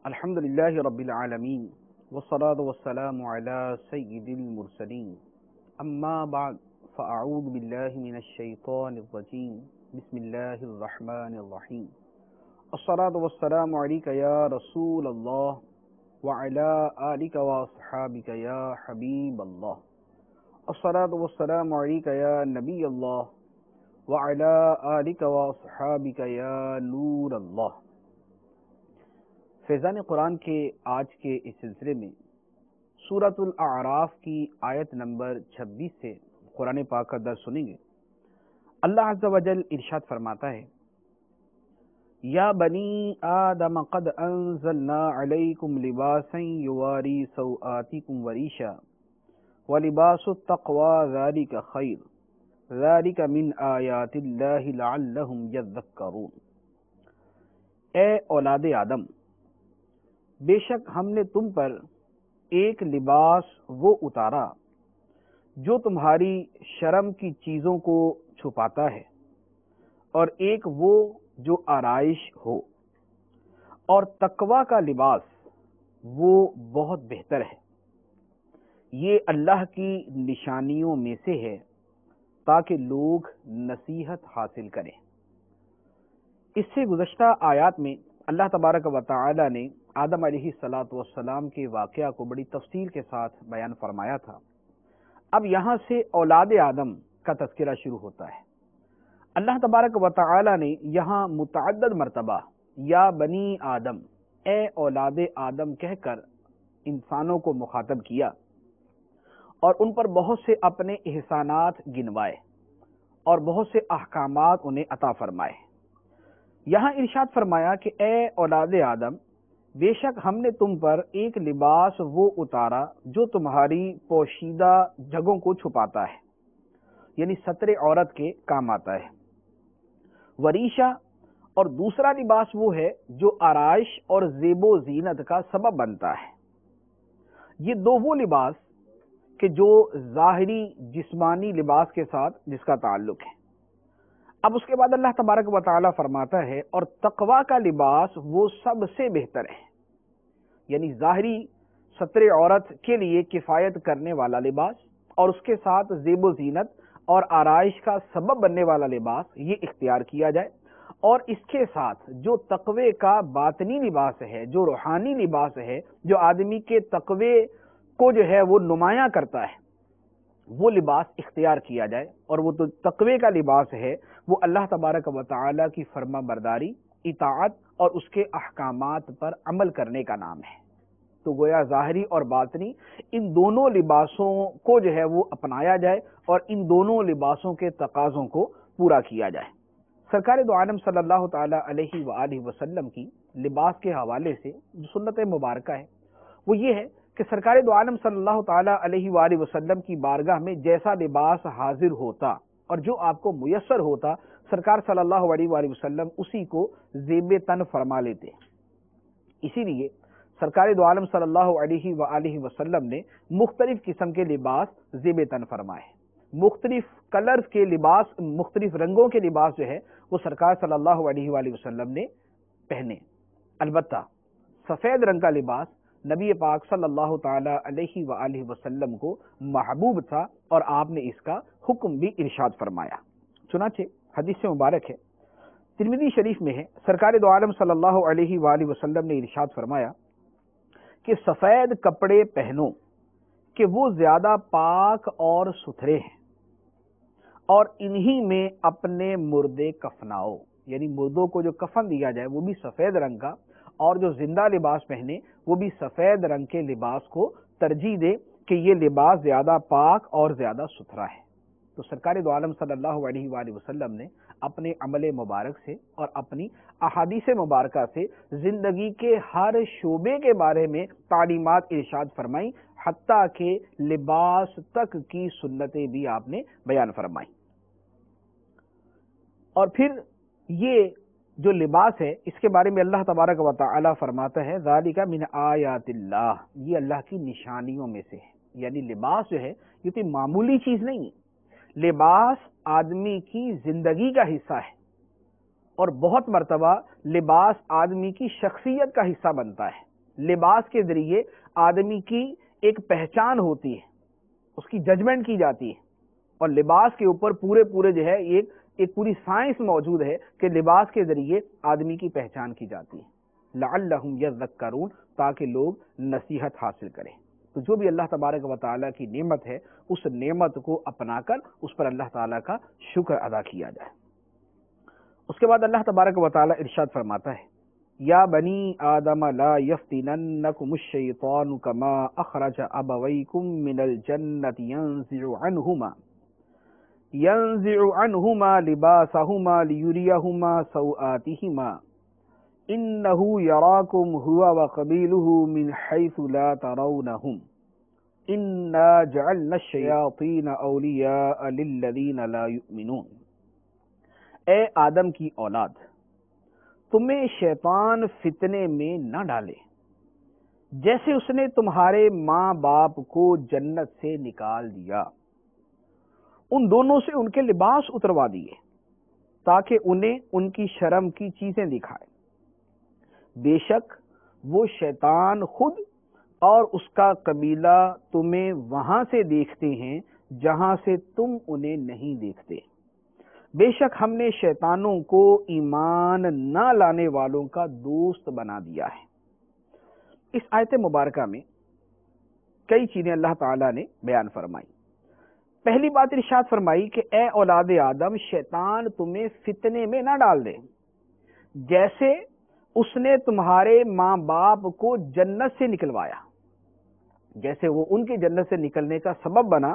الحمد لله رب العالمين والصلاة والسلام على سيد المرسلين أما بعد فأعوذ بالله من الشيطان الرجيم بسم الله الرحمن الرحيم الصلاة والسلام عليك يا رسول الله وعلى آلك وأصحابك يا حبيب الله الصلاة والسلام عليك يا نبي الله وعلى آلك وأصحابك يا نور الله۔ فیضان قرآن کے آج کے اس سلسلے میں سورۃ الاعراف کی آیت نمبر 26 سے قرآن پاک کا درس سنیں گے۔ اللہ عز و جل ارشاد فرماتا ہے، یا بنی آدم قد انزلنا علیکم لباسا یواری سوآتکم وریشا ولباس التقوی ذالک خیر ذالک من آیات اللہ لعلہم یذکرون۔ اے اولاد آدم، بے شک ہم نے تم پر ایک لباس وہ اتارا جو تمہاری شرم کی چیزوں کو چھپاتا ہے، اور ایک وہ جو آرائش ہو، اور تقوی کا لباس وہ بہت بہتر ہے۔ یہ اللہ کی نشانیوں میں سے ہے تاکہ لوگ نصیحت حاصل کریں۔ اس سے گزشتہ آیات میں اللہ تبارک و تعالی نے آدم علیہ السلام کے واقعہ کو بڑی تفصیل کے ساتھ بیان فرمایا تھا۔ اب یہاں سے اولاد آدم کا تذکرہ شروع ہوتا ہے۔ اللہ تبارک و تعالی نے یہاں متعدد مرتبہ یا بنی آدم، اے اولاد آدم کہہ کر انسانوں کو مخاطب کیا اور ان پر بہت سے اپنے احسانات گنوائے اور بہت سے احکامات انہیں عطا فرمائے۔ یہاں ارشاد فرمایا کہ اے اولاد آدم، بے شک ہم نے تم پر ایک لباس وہ اتارا جو تمہاری پوشیدہ جگہوں کو چھپاتا ہے، یعنی ستر عورت کے کام آتا ہے۔ وریشہ، اور دوسرا لباس وہ ہے جو آرائش اور زیب و زینت کا سبب بنتا ہے۔ یہ دو وہ لباس کہ جو ظاہری جسمانی لباس کے ساتھ جس کا تعلق ہے۔ اب اس کے بعد اللہ تبارک و تعالی فرماتا ہے، اور تقوی کا لباس وہ سب سے بہتر ہے، یعنی ظاہری ستر عورت کے لیے کفایت کرنے والا لباس اور اس کے ساتھ زیب و زینت اور آرائش کا سبب بننے والا لباس یہ اختیار کیا جائے، اور اس کے ساتھ جو تقوی کا باطنی لباس ہے، جو روحانی لباس ہے، جو آدمی کے تقوی کو جو ہے وہ نمایاں کرتا ہے، وہ لباس اختیار کیا جائے۔ اور وہ تو تقوی کا لباس ہے وہ اللہ تبارک و تعالی کی فرما برداری، اطاعت اور اس کے احکامات پر عمل کرنے کا نام ہے۔ تو گویا ظاہری اور باطنی ان دونوں لباسوں کو جو ہے وہ اپنایا جائے اور ان دونوں لباسوں کے تقاضوں کو پورا کیا جائے۔ سرکار دو عالم صلی اللہ تعالی علیہ وآلہ وسلم کی لباس کے حوالے سے جو سنت مبارکہ ہے وہ یہ ہے کہ سرکار دو عالم صلی اللہ تعالی علیہ وآلہ وسلم کی بارگاہ میں جیسا لباس حاضر ہوتا اور جو آپ کو میسر ہوتا، سرکار صلی اللہ علیہ وآلہ وسلم اسی کو زیب تن فرما لیتے۔ اسی لیے سرکار دو عالم صلی اللہ علیہ وآلہ وسلم نے مختلف قسم کے لباس زیب تن فرمائے، مختلف کلرز کے لباس، مختلف رنگوں کے لباس جو ہے وہ سرکار صلی اللہ علیہ وآلہ وسلم نے پہنے۔ البتہ سفید رنگ کا لباس نبی پاک صلی اللہ تعالی علیہ وآلہ وسلم کو محبوب تھا اور آپ نے اس کا حکم بھی ارشاد فرمایا۔ چنانچہ حدیث مبارک ہے، ترمذی شریف میں ہے، سرکار دو عالم صلی اللہ علیہ وآلہ وسلم نے ارشاد فرمایا کہ سفید کپڑے پہنو کہ وہ زیادہ پاک اور ستھرے ہیں، اور انہی میں اپنے مردے کفناؤ، یعنی مردوں کو جو کفن دیا جائے وہ بھی سفید رنگ کا، اور جو زندہ لباس پہنے وہ بھی سفید رنگ کے لباس کو ترجیح دے کہ یہ لباس زیادہ پاک اور زیادہ ستھرا ہے۔ تو سرکار دو عالم صلی اللہ علیہ وآلہ وسلم نے اپنے عمل مبارک سے اور اپنی احادیث مبارکہ سے زندگی کے ہر شعبے کے بارے میں تعلیمات ارشاد فرمائی، حتیٰ کہ لباس تک کی سنتیں بھی آپ نے بیان فرمائی۔ اور پھر یہ جو لباس ہے اس کے بارے میں اللہ تبارک و تعالی فرماتا ہے، ذالک من آیات اللہ، یہ اللہ کی نشانیوں میں سے ہے۔ یعنی لباس جو ہے یہ کوئی معمولی چیز نہیں ہے، لباس آدمی کی زندگی کا حصہ ہے، اور بہت مرتبہ لباس آدمی کی شخصیت کا حصہ بنتا ہے۔ لباس کے ذریعے آدمی کی ایک پہچان ہوتی ہے، اس کی ججمنٹ کی جاتی ہے، اور لباس کے اوپر پورے جو ہے ایک پوری سائنس موجود ہے کہ لباس کے ذریعے آدمی کی پہچان کی جاتی ہے، لعلہم یذکرون، تاکہ لوگ نصیحت حاصل کریں۔ تو جو بھی اللہ تبارک و تعالیٰ کی نعمت ہے اس نعمت کو اپنا کر اس پر اللہ تعالیٰ کا شکر ادا کیا جائے۔ اس کے بعد اللہ تبارک و تعالیٰ ارشاد فرماتا ہے، یا بنی آدم لا یفتننکم الشیطان کما اخرج ابویکم من الجنت ينزع عنهما لباسهما ليريهما سوآتهما إنه يراكم هو وقبيله من حيث لا ترونهم إنا جعلنا الشياطين أولياء للذين لا يؤمنون۔ اے آدم کی اولاد، تمہیں شیطان فتنے میں نہ ڈالے جیسے اس نے تمہارے ماں باپ کو جنت سے نکال دیا، ان دونوں سے ان کے لباس اتروا دیے تاکہ انہیں ان کی شرم کی چیزیں دکھائے۔ بے شک وہ شیطان خود اور اس کا قبیلہ تمہیں وہاں سے دیکھتے ہیں جہاں سے تم انہیں نہیں دیکھتے۔ بے شک ہم نے شیطانوں کو ایمان نہ لانے والوں کا دوست بنا دیا ہے۔ اس آیت مبارکہ میں کئی چیزیں اللہ تعالیٰ نے بیان فرمائی۔ پہلی بات ارشاد فرمائی کہ اے اولاد آدم، شیطان تمہیں فتنے میں نہ ڈال دے جیسے اس نے تمہارے ماں باپ کو جنت سے نکلوایا، جیسے وہ ان کے جنت سے نکلنے کا سبب بنا،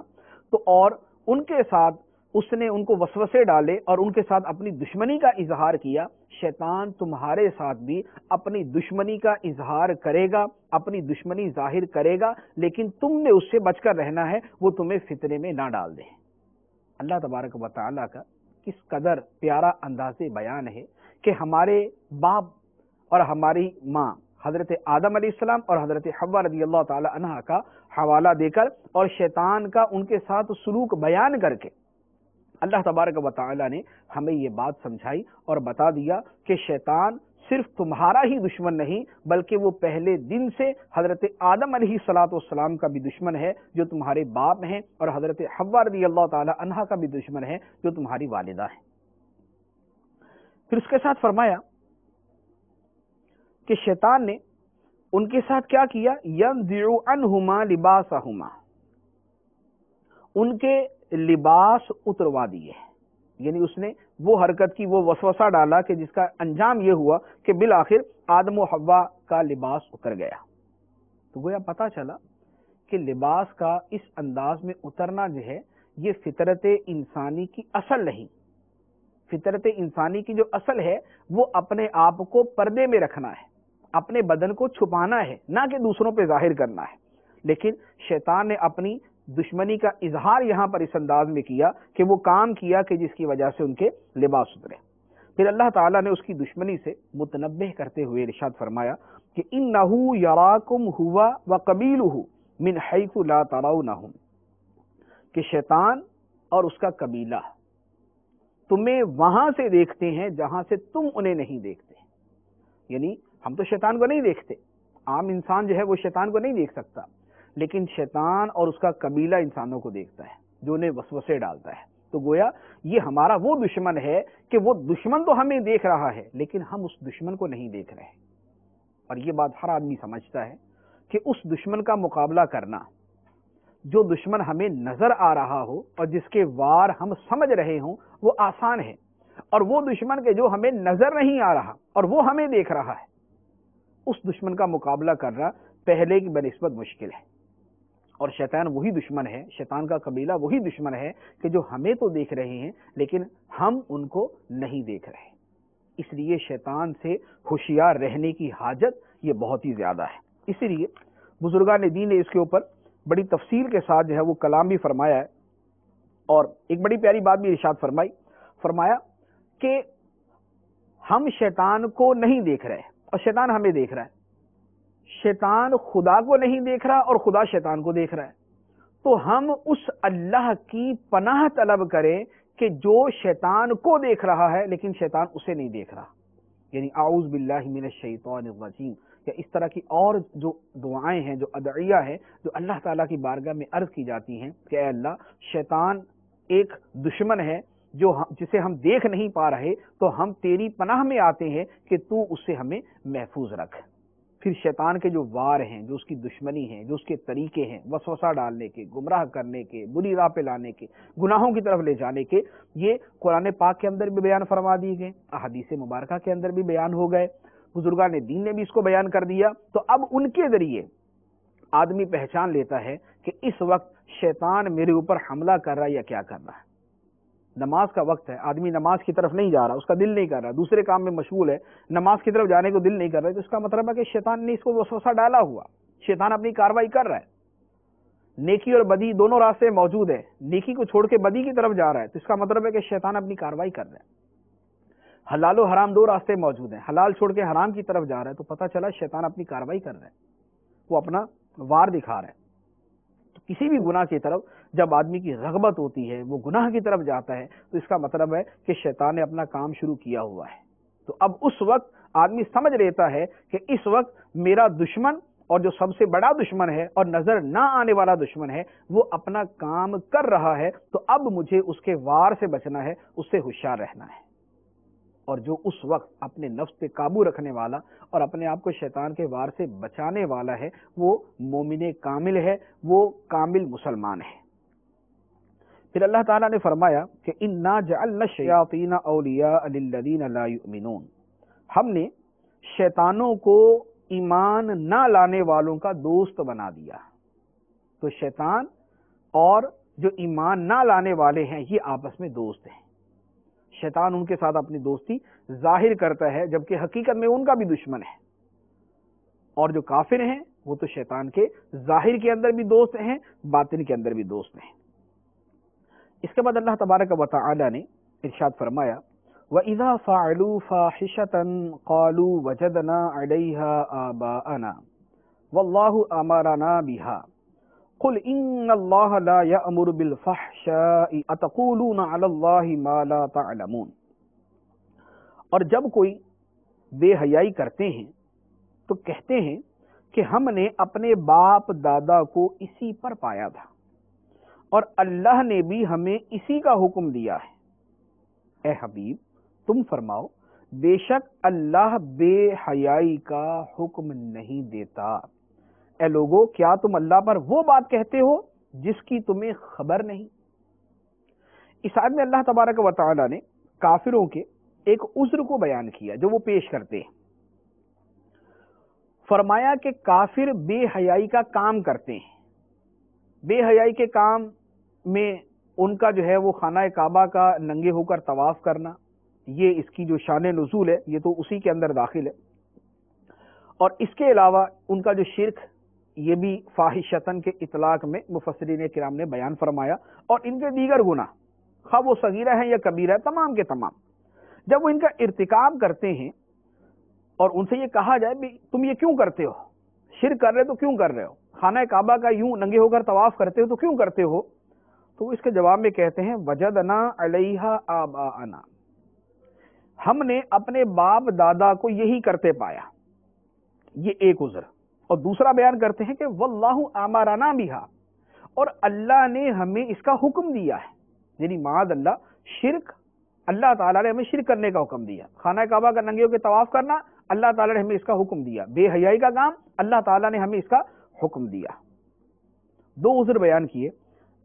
تو اور ان کے ساتھ اس نے ان کو وسوسے ڈالے اور ان کے ساتھ اپنی دشمنی کا اظہار کیا، شیطان تمہارے ساتھ بھی اپنی دشمنی کا اظہار کرے گا، اپنی دشمنی ظاہر کرے گا، لیکن تم نے اس سے بچ کر رہنا ہے، وہ تمہیں فتنے میں نہ ڈال دے۔ اللہ تبارک و تعالیٰ کا کس قدر پیارا انداز بیان ہے کہ ہمارے باپ اور ہماری ماں حضرت آدم علیہ السلام اور حضرت حوا رضی اللہ تعالی عنہا کا حوالہ دے کر اور شیطان کا ان کے ساتھ سلوک بیان کر کے اللہ تبارک و تعالی نے ہمیں یہ بات سمجھائی اور بتا دیا کہ شیطان صرف تمہارا ہی دشمن نہیں بلکہ وہ پہلے دن سے حضرت آدم علیہ السلام کا بھی دشمن ہے جو تمہارے باپ ہیں، اور حضرت حوا رضی اللہ تعالی عنہا کا بھی دشمن ہے جو تمہاری والدہ ہے۔ پھر اس کے ساتھ فرمایا کہ شیطان نے ان کے ساتھ کیا کیا، يَنزِعُ عَنْهُمَا لِبَاسَهُمَا، ان کے لباس اتروا دیے، یعنی اس نے وہ حرکت کی، وہ وسوسہ ڈالا کہ جس کا انجام یہ ہوا کہ بالآخر آدم و حوا کا لباس اتر گیا۔ تو گویا پتا چلا کہ لباس کا اس انداز میں اترنا جو ہے یہ فطرت انسانی کی اصل نہیں۔ فطرت انسانی کی جو اصل ہے وہ اپنے آپ کو پردے میں رکھنا ہے، اپنے بدن کو چھپانا ہے، نہ کہ دوسروں پہ ظاہر کرنا ہے۔ لیکن شیطان نے اپنی دشمنی کا اظہار یہاں پر اس انداز میں کیا کہ وہ کام کیا کہ جس کی وجہ سے ان کے لباس اترے۔ پھر اللہ تعالیٰ نے اس کی دشمنی سے متنبہ کرتے ہوئے ارشاد فرمایا کہ اِنَّهُ يَرَاكُمْ هُوَ وَقَبِيلُهُ مِنْ حَيْثُ لَا تَرَوْنَهُمْ، کہ شیطان اور اس کا قبیلہ تمہیں وہاں سے دیکھتے ہیں جہاں سے تم انہیں نہیں دیکھتے۔ یعنی ہم تو شیطان کو نہیں دیکھتے، عام انسان جو ہے وہ شیطان کو نہیں دیکھ سکتا، لیکن شیطان اور اس کا قبیلہ انسانوں کو دیکھتا ہے جو انہیں وسوسے ڈالتا ہے۔ تو گویا یہ ہمارا وہ دشمن ہے کہ وہ دشمن تو ہمیں دیکھ رہا ہے لیکن ہم اس دشمن کو نہیں دیکھ رہے۔ اور یہ بات ہر آدمی سمجھتا ہے کہ اس دشمن کا مقابلہ کرنا جو دشمن ہمیں نظر آ رہا ہو اور جس کے وار ہم سمجھ رہے ہوں وہ آسان ہے، اور وہ دشمن کے جو ہمیں نظر نہیں آ رہا اور وہ ہمیں دیکھ رہا ہے، اس دشمن کا مقابلہ کرنا پہلے کی بنسبت مشکل ہے۔ اور شیطان وہی دشمن ہے، شیطان کا قبیلہ وہی دشمن ہے کہ جو ہمیں تو دیکھ رہے ہیں لیکن ہم ان کو نہیں دیکھ رہے۔ اس لیے شیطان سے ہوشیار رہنے کی حاجت یہ بہت ہی زیادہ ہے۔ اسی لیے بزرگان دین نے اس کے اوپر بڑی تفصیل کے ساتھ جو ہے وہ کلام بھی فرمایا ہے، اور ایک بڑی پیاری بات بھی ارشاد فرمایا کہ ہم شیطان کو نہیں دیکھ رہے اور شیطان ہمیں دیکھ رہا ہے۔ شیطان خدا کو نہیں دیکھ رہا اور خدا شیطان کو دیکھ رہا ہے، تو ہم اس اللہ کی پناہ طلب کریں کہ جو شیطان کو دیکھ رہا ہے لیکن شیطان اسے نہیں دیکھ رہا، یعنی اعوذ باللہ من الشیطان الرجیم، یا اس طرح کی اور جو دعائیں ہیں، جو ادعیہ ہیں، جو اللہ تعالیٰ کی بارگاہ میں عرض کی جاتی ہیں کہ اے اللہ، شیطان ایک دشمن ہے جسے ہم دیکھ نہیں پا رہے، تو ہم تیری پناہ میں آتے ہیں کہ تو اس سے ہمیں محفوظ رکھ۔ پھر شیطان کے جو وار ہیں، جو اس کی دشمنی ہیں، جو اس کے طریقے ہیں وسوسہ ڈالنے کے، گمراہ کرنے کے، بری راہ پہ لانے کے، گناہوں کی طرف لے جانے کے، یہ قرآن پاک کے اندر بھی بیان فرما دیے گئے، احادیث مبارکہ کے اندر بھی بیان ہو گئے، بزرگان دین نے بھی اس کو بیان کر دیا۔ تو اب ان کے ذریعے آدمی پہچان لیتا ہے کہ اس وقت شیطان میرے اوپر حملہ کر رہا ہے یا کیا کر رہا ہے۔ نماز کا وقت ہے، آدمی نماز کی طرف نہیں جا رہا، اس کا دل نہیں کر رہا، دوسرے کام میں مشغول ہے، نماز کی طرف جانے کو دل نہیں کر رہا، تو اس کا مطلب ہے کہ شیطان نے اس کو وسوسہ ڈالا ہوا، شیطان اپنی کاروائی کر رہا ہے۔ نیکی اور بدی دونوں راستے موجود ہیں، نیکی کو چھوڑ کے بدی کی طرف جا رہا ہے، تو اس کا مطلب ہے کہ شیطان اپنی کاروائی کر رہا ہے۔ حلال و حرام دو راستے موجود ہیں، حلال چھوڑ کے حرام کی طرف جا رہا ہے، تو پتہ چلا شیطان اپنی کاروائی کر رہا ہے، وہ اپنا وار دکھا رہا ہے۔ کسی بھی گناہ کی طرف جب آدمی کی رغبت ہوتی ہے، وہ گناہ کی طرف جاتا ہے، تو اس کا مطلب ہے کہ شیطان نے اپنا کام شروع کیا ہوا ہے۔ تو اب اس وقت آدمی سمجھ لیتا ہے کہ اس وقت میرا دشمن، اور جو سب سے بڑا دشمن ہے اور نظر نہ آنے والا دشمن ہے، وہ اپنا کام کر رہا ہے، تو اب مجھے اس کے وار سے بچنا ہے، اس سے ہوشیار رہنا ہے۔ اور جو اس وقت اپنے نفس پہ قابو رکھنے والا اور اپنے آپ کو شیطان کے وار سے بچانے والا ہے، وہ مومن کامل ہے، وہ کامل مسلمان ہے۔ پھر اللہ تعالیٰ نے فرمایا کہ اِنَّا جَعَلْنَا الشَّيَاطِينَ أَوْلِيَاءَ لِلَّذِينَ لَا يُؤْمِنُونَ، ہم نے شیطانوں کو ایمان نہ لانے والوں کا دوست بنا دیا۔ تو شیطان اور جو ایمان نہ لانے والے ہیں، یہ آپس میں دوست ہیں۔ شیطان ان کے ساتھ اپنی دوستی ظاہر کرتا ہے، جبکہ حقیقت میں ان کا بھی دشمن ہے۔ اور جو کافر ہیں وہ تو شیطان کے ظاہر کے اندر بھی دوست ہیں، باطن کے اندر بھی دوست ہیں۔ اس کے بعد اللہ تبارک و تعالی نے ارشاد فرمایا وَإِذَا فَعَلُوا فَاحِشَةً قَالُوا وَجَدْنَا عَلَيْهَا آبَاءَنَا وَاللَّهُ أَمَرَنَا بِهَا قُلْ إِنَّ اللَّهَ لَا يَأْمُرُ بِالْفَحْشَاءِ أَتَقُولُونَ عَلَى اللَّهِ مَا لَا تَعْلَمُونَ۔ اور جب کوئی بے حیائی کرتے ہیں تو کہتے ہیں کہ ہم نے اپنے باپ دادا کو اسی پر پایا تھا، اور اللہ نے بھی ہمیں اسی کا حکم دیا ہے۔ اے حبیب، تم فرماؤ، بے شک اللہ بے حیائی کا حکم نہیں دیتا۔ اے لوگو، کیا تم اللہ پر وہ بات کہتے ہو جس کی تمہیں خبر نہیں؟ اس آیت میں اللہ تبارک و تعالی نے کافروں کے ایک عذر کو بیان کیا جو وہ پیش کرتے ہیں۔ فرمایا کہ کافر بے حیائی کا کام کرتے ہیں۔ بے حیائی کے کام میں ان کا جو ہے وہ خانہ کعبہ کا ننگے ہو کر طواف کرنا، یہ اس کی جو شان نزول ہے یہ تو اسی کے اندر داخل ہے۔ اور اس کے علاوہ ان کا جو شرک، یہ بھی فاحشتن کے اطلاق میں مفسرین کرام نے بیان فرمایا، اور ان کے دیگر گناہ، خواہ وہ صغیرہ ہیں یا کبیرہ، تمام کے تمام جب وہ ان کا ارتکاب کرتے ہیں اور ان سے یہ کہا جائے بھی تم یہ کیوں کرتے ہو، شرک کر رہے تو کیوں کر رہے ہو، خانہ کعبہ کا یوں ننگے ہو کر طواف کرتے ہو تو کیوں کرتے ہو، تو اس کے جواب میں کہتے ہیں وجدنا علیہا آباءنا، ہم نے اپنے باپ دادا کو یہی کرتے پایا۔ یہ ایک عذر۔ اور دوسرا بیان کرتے ہیں کہ واللہ امرنا بہا، اور اللہ نے ہمیں اس کا حکم دیا ہے، یعنی معاذ اللہ شرک، اللہ تعالیٰ نے ہمیں شرک کرنے کا حکم دیا، خانہ کعبہ کا ننگے ہو کے طواف کرنا اللہ تعالیٰ نے ہمیں اس کا حکم دیا، بے حیائی کا کام اللہ تعالیٰ نے ہمیں اس کا حکم دیا۔ دو عذر بیان کیے۔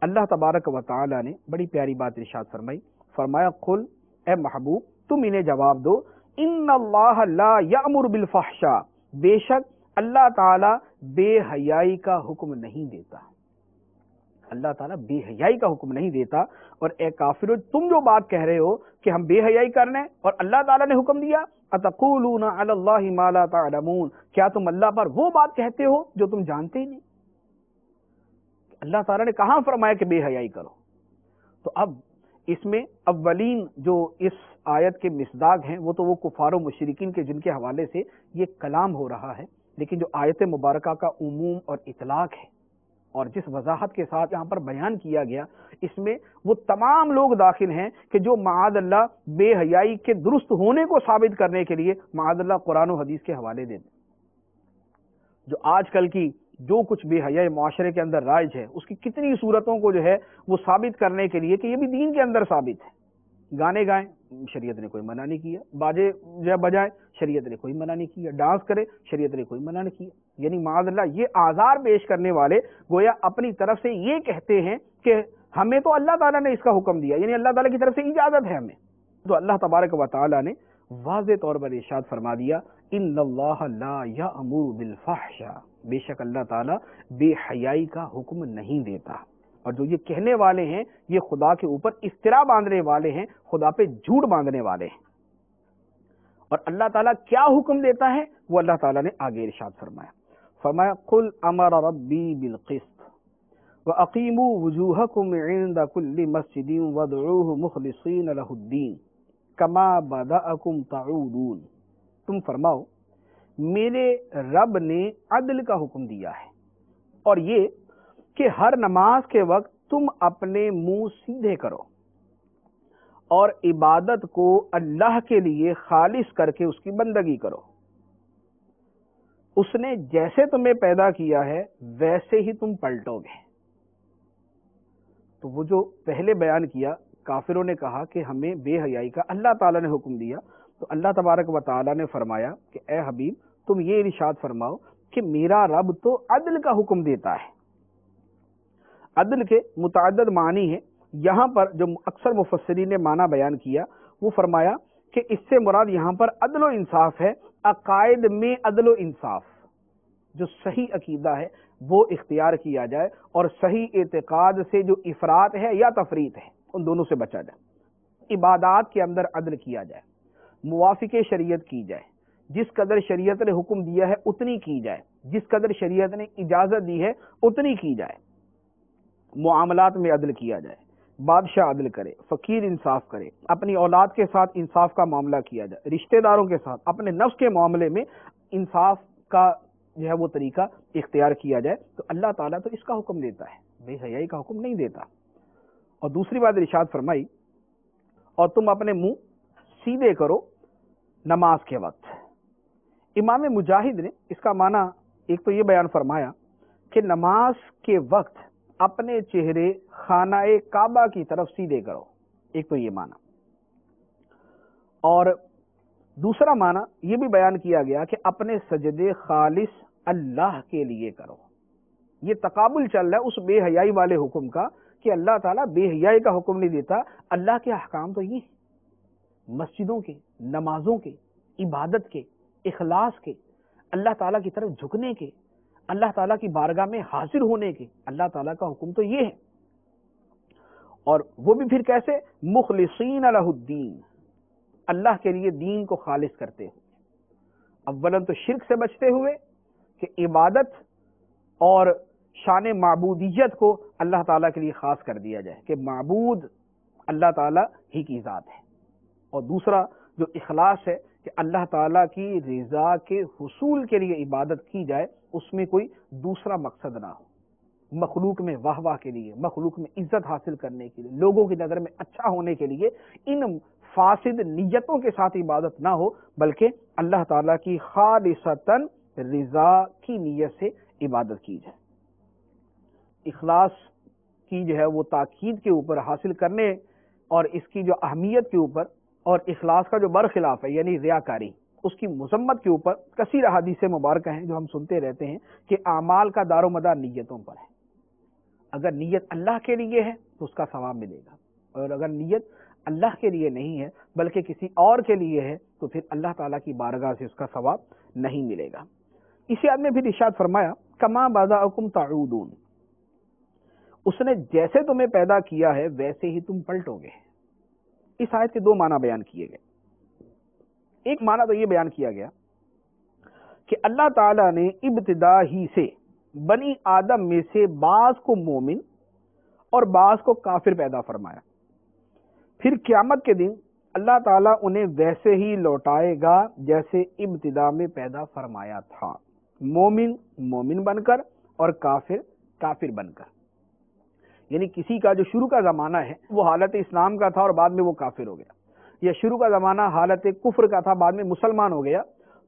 اللہ تبارک و تعالیٰ نے بڑی پیاری بات ارشاد فرمائی، فرمایا قل، اے محبوب تم انہیں جواب دو، ان اللہ لا یأمر بالفحشاء، بے شک اللہ تعالیٰ بے حیائی کا حکم نہیں دیتا۔ اللہ تعالیٰ بے حیائی کا حکم نہیں دیتا۔ اور اے کافرو، تم جو بات کہہ رہے ہو کہ ہم بے حیائی کرنے اور اللہ تعالیٰ نے حکم دیا، اتقولون علی اللہ ما لا تعلمون، کیا تم اللہ پر وہ بات کہتے ہو جو تم جانتے ہی نہیں؟ اللہ تعالیٰ نے کہاں فرمایا کہ بے حیائی کرو؟ تو اب اس میں اولین جو اس آیت کے مصداق ہیں وہ تو وہ کفار و مشرکین کے جن کے حوالے سے یہ کلام ہو رہا ہے، لیکن جو آیت مبارکہ کا عموم اور اطلاق ہے اور جس وضاحت کے ساتھ یہاں پر بیان کیا گیا، اس میں وہ تمام لوگ داخل ہیں کہ جو معاذ اللہ بے حیائی کے درست ہونے کو ثابت کرنے کے لیے معاذ اللہ قرآن و حدیث کے حوالے دیتے، جو آج کل کی جو کچھ بے حیائی معاشرے کے اندر رائج ہے، اس کی کتنی صورتوں کو جو ہے وہ ثابت کرنے کے لیے کہ یہ بھی دین کے اندر ثابت ہے۔ گانے گائیں، شریعت نے کوئی منع نہیں کیا، باجے بجائیں، شریعت نے کوئی منع نہیں کیا، ڈانس کرے، شریعت نے کوئی منع نہیں کیا۔ یعنی معاذ اللہ یہ آزار پیش کرنے والے گویا اپنی طرف سے یہ کہتے ہیں کہ ہمیں تو اللہ تعالیٰ نے اس کا حکم دیا، یعنی اللہ تعالیٰ کی طرف سے اجازت ہے ہمیں۔ تو اللہ تبارک و تعالیٰ نے واضح طور پر ارشاد فرما دیا، ان اللہ لا یأمر بالفحشاء، بے شک اللہ تعالیٰ بے حیائی کا حکم نہیں دیتا۔ اور جو یہ کہنے والے ہیں یہ خدا کے اوپر افترا باندھنے والے ہیں، خدا پہ جھوٹ باندھنے والے ہیں۔ اور اللہ تعالیٰ کیا حکم دیتا ہے وہ اللہ تعالیٰ نے آگے ارشاد فرمایا قل امر ربی بالقسط وَأَقِيمُوا وُجُوهَكُمْ عِنْدَ كُلِّ مَسْجِدٍ وَادْعُوهُ مُخْلِصِينَ لَهُ الدِّينَ كَمَا بَدَأَكُمْ تَعُودُونَ، تم فرماؤ میرے رب نے عدل کا حکم دیا ہے، اور یہ کہ ہر نماز کے وقت تم اپنے منہ سیدھے کرو اور عبادت کو اللہ کے لیے خالص کر کے اس کی بندگی کرو۔ اس نے جیسے تمہیں پیدا کیا ہے ویسے ہی تم پلٹو گے۔ تو وہ جو پہلے بیان کیا، کافروں نے کہا کہ ہمیں بے حیائی کا اللہ تعالیٰ نے حکم دیا، تو اللہ تبارک و تعالیٰ نے فرمایا کہ اے حبیب تم یہ ارشاد فرماؤ کہ میرا رب تو عدل کا حکم دیتا ہے۔ عدل کے متعدد معنی ہیں، یہاں پر جو اکثر مفسرین نے معنی بیان کیا وہ فرمایا کہ اس سے مراد یہاں پر عدل و انصاف ہے، عقائد میں عدل و انصاف، جو صحیح عقیدہ ہے وہ اختیار کیا جائے، اور صحیح اعتقاد سے جو افراط ہے یا تفریط ہے ان دونوں سے بچا جائے۔ عبادات کے اندر عدل کیا جائے، موافق شریعت کی جائے، جس قدر شریعت نے حکم دیا ہے اتنی کی جائے، جس قدر شریعت نے اجازت دی ہے اتنی کی جائے۔ معاملات میں عدل کیا جائے، بادشاہ عدل کرے، فقیر انصاف کرے، اپنی اولاد کے ساتھ انصاف کا معاملہ کیا جائے، رشتہ داروں کے ساتھ، اپنے نفس کے معاملے میں انصاف کا جو ہے وہ طریقہ اختیار کیا جائے، تو اللہ تعالیٰ تو اس کا حکم دیتا ہے، بے حیائی کا حکم نہیں دیتا۔ اور دوسری بات ارشاد فرمائی اور تم اپنے منہ سیدھے کرو نماز کے وقت۔ امام مجاہد نے اس کا معنی ایک تو یہ بیان فرمایا کہ نماز کے وقت اپنے چہرے خانہ کعبہ کی طرف سیدھے کرو، ایک تو یہ معنی، اور دوسرا معنی یہ بھی بیان کیا گیا کہ اپنے سجدے خالص اللہ کے لیے کرو۔ یہ تقابل چل رہا ہے اس بے حیائی والے حکم کا کہ اللہ تعالیٰ بے حیائی کا حکم نہیں دیتا، اللہ کے احکام تو یہ مسجدوں کے، نمازوں کے، عبادت کے، اخلاص کے، اللہ تعالیٰ کی طرف جھکنے کے، اللہ تعالیٰ کی بارگاہ میں حاضر ہونے کے، اللہ تعالیٰ کا حکم تو یہ ہے۔ اور وہ بھی پھر کیسے؟ مخلصین لہ الدین، اللہ کے لیے دین کو خالص کرتے ہوئے، اولاً تو شرک سے بچتے ہوئے کہ عبادت اور شان معبودیت کو اللہ تعالیٰ کے لیے خاص کر دیا جائے کہ معبود اللہ تعالیٰ ہی کی ذات ہے، اور دوسرا جو اخلاص ہے کہ اللہ تعالیٰ کی رضا کے حصول کے لیے عبادت کی جائے، اس میں کوئی دوسرا مقصد نہ ہو، مخلوق میں واہ واہ کے لیے، مخلوق میں عزت حاصل کرنے کے لیے، لوگوں کی نظر میں اچھا ہونے کے لیے ان فاسد نیتوں کے ساتھ عبادت نہ ہو، بلکہ اللہ تعالیٰ کی خالصتاً رضا کی نیت سے عبادت کی جائے۔ اخلاص کی جو ہے وہ تاکید کے اوپر حاصل کرنے اور اس کی جو اہمیت کے اوپر، اور اخلاص کا جو برخلاف ہے یعنی ریاکاری، اس کی مذمت کے اوپر کثیر احادیث مبارکہ ہیں جو ہم سنتے رہتے ہیں کہ اعمال کا دار و مدار نیتوں پر ہے۔ اگر نیت اللہ کے لیے ہے تو اس کا ثواب ملے گا، اور اگر نیت اللہ کے لیے نہیں ہے بلکہ کسی اور کے لیے ہے تو پھر اللہ تعالیٰ کی بارگاہ سے اس کا ثواب نہیں ملے گا۔ اسی آیت میں پھر ارشاد فرمایا کما بدأکم تعودون، اس نے جیسے تمہیں پیدا کیا ہے ویسے ہی تم پلٹو گے۔ اس آیت کے دو معنی بیان کیے گئے۔ ایک معنی تو یہ بیان کیا گیا کہ اللہ تعالیٰ نے ابتدا ہی سے بنی آدم میں سے بعض کو مومن اور بعض کو کافر پیدا فرمایا، پھر قیامت کے دن اللہ تعالیٰ انہیں ویسے ہی لوٹائے گا جیسے ابتدا میں پیدا فرمایا تھا، مومن مومن بن کر اور کافر کافر بن کر۔ یعنی کسی کا جو شروع کا زمانہ ہے وہ حالت اسلام کا تھا اور بعد میں وہ کافر ہو گیا، یا شروع کا زمانہ حالت کفر کا تھا بعد میں مسلمان ہو گیا،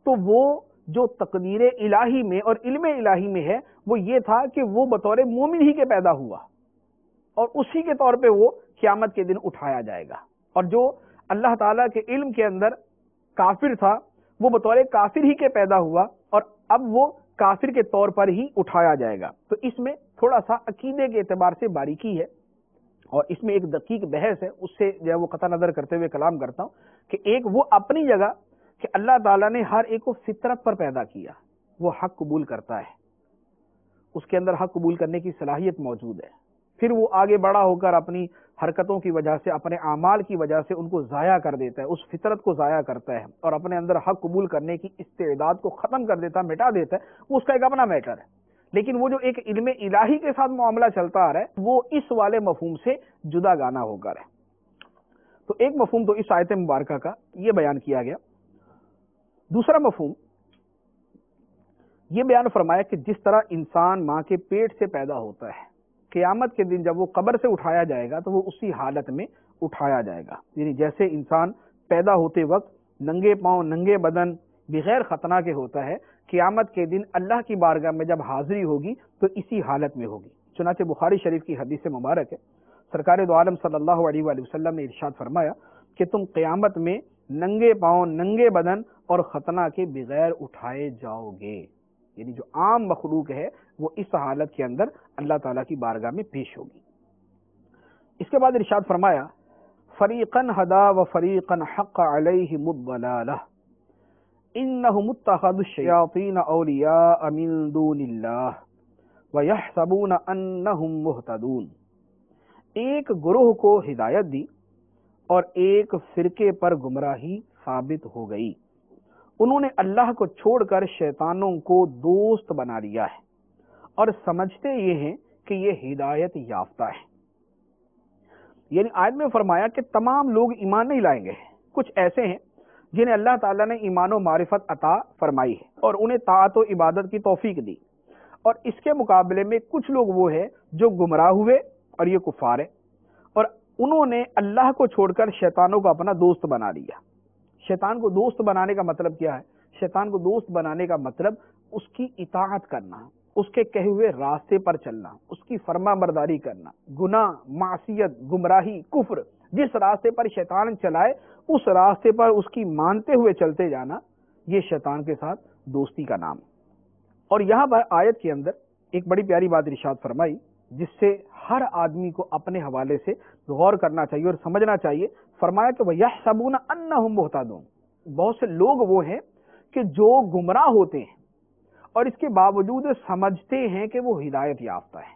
تو وہ جو تقدیر الہی میں اور علم الہی میں ہے وہ یہ تھا کہ وہ بطور مومن ہی کے پیدا ہوا اور اسی کے طور پہ وہ قیامت کے دن اٹھایا جائے گا، اور جو اللہ تعالیٰ کے علم کے اندر کافر تھا وہ بطور کافر ہی کے پیدا ہوا اور اب وہ کافر کے طور پر ہی اٹھایا جائے گا۔ تو اس میں تھوڑا سا عقیدے کے اعتبار سے باریکی ہے اور اس میں ایک دقیق بحث ہے، اس سے جو ہے وہ قطع نظر کرتے ہوئے کلام کرتا ہوں کہ ایک وہ اپنی جگہ کہ اللہ تعالیٰ نے ہر ایک کو فطرت پر پیدا کیا، وہ حق قبول کرتا ہے، اس کے اندر حق قبول کرنے کی صلاحیت موجود ہے، پھر وہ آگے بڑا ہو کر اپنی حرکتوں کی وجہ سے اپنے اعمال کی وجہ سے ان کو ضائع کر دیتا ہے، اس فطرت کو ضائع کرتا ہے اور اپنے اندر حق قبول کرنے کی استعداد کو ختم کر دیتا ہے، مٹا دیتا ہے، وہ اس کا ایک اپنا میٹر ہے۔ لیکن وہ جو ایک علم الہی کے ساتھ معاملہ چلتا آ رہا ہے وہ اس والے مفہوم سے جدا گانا ہو کر ہے۔ تو ایک مفہوم تو اس آیت مبارکہ کا یہ بیان کیا گیا۔ دوسرا مفہوم یہ بیان فرمایا کہ جس طرح انسان ماں کے پیٹ سے پیدا ہوتا ہے، قیامت کے دن جب وہ قبر سے اٹھایا جائے گا تو وہ اسی حالت میں اٹھایا جائے گا، یعنی جیسے انسان پیدا ہوتے وقت ننگے پاؤں ننگے بدن بغیر ختنہ کے ہوتا ہے، قیامت کے دن اللہ کی بارگاہ میں جب حاضری ہوگی تو اسی حالت میں ہوگی۔ چنانچہ بخاری شریف کی حدیث مبارک ہے، سرکار دو عالم صلی اللہ علیہ وآلہ وسلم نے ارشاد فرمایا کہ تم قیامت میں ننگے پاؤں ننگے بدن اور ختنہ کے بغیر اٹھائے جاؤ گے، یعنی جو عام مخلوق ہے وہ اس حالت کے اندر اللہ تعالیٰ کی بارگاہ میں پیش ہوگی۔ اس کے بعد ارشاد فرمایا فریقاً ہدا و فریقاً حق علیہم الضلالہ انہم اتخذوا الشیاطین اولیاء من دون اللہ ویحسبون انہم مہتدون۔ ایک گروہ کو ہدایت دی اور ایک فرقے پر گمراہی ثابت ہو گئی، انہوں نے اللہ کو چھوڑ کر شیطانوں کو دوست بنا لیا ہے اور سمجھتے یہ ہیں کہ یہ ہدایت یافتہ ہے۔ یعنی آیت میں فرمایا کہ تمام لوگ ایمان نہیں لائیں گے، کچھ ایسے ہیں جنہیں اللہ تعالیٰ نے ایمان و معرفت عطا فرمائی ہے اور انہیں طاعت و عبادت کی توفیق دی، اور اس کے مقابلے میں کچھ لوگ وہ ہیں جو گمراہ ہوئے اور یہ کفار ہیں اور انہوں نے اللہ کو چھوڑ کر شیطانوں کو اپنا دوست بنا لیا۔ شیطان کو دوست بنانے کا مطلب کیا ہے؟ شیطان کو دوست بنانے کا مطلب اس کی اطاعت کرنا، اس کے کہے ہوئے راستے پر چلنا، اس کی فرما برداری کرنا، گناہ، معصیت، گمراہی، کفر، جس راستے پر شیطان چلائے اس راستے پر اس کی مانتے ہوئے چلتے جانا، یہ شیطان کے ساتھ دوستی کا نام۔ اور یہاں پر آیت کے اندر ایک بڑی پیاری بات ارشاد فرمائی جس سے ہر آدمی کو اپنے حوالے سے غور کرنا چاہیے اور سمجھنا چاہیے۔ فرمایا کہ وَيَحْسَبُونَ أَنَّهُمْ مُهْتَدُونَ، بہت سے لوگ وہ ہیں کہ جو گمراہ ہوتے ہیں اور اس کے باوجود سمجھتے ہیں کہ وہ ہدایت یافتہ ہے۔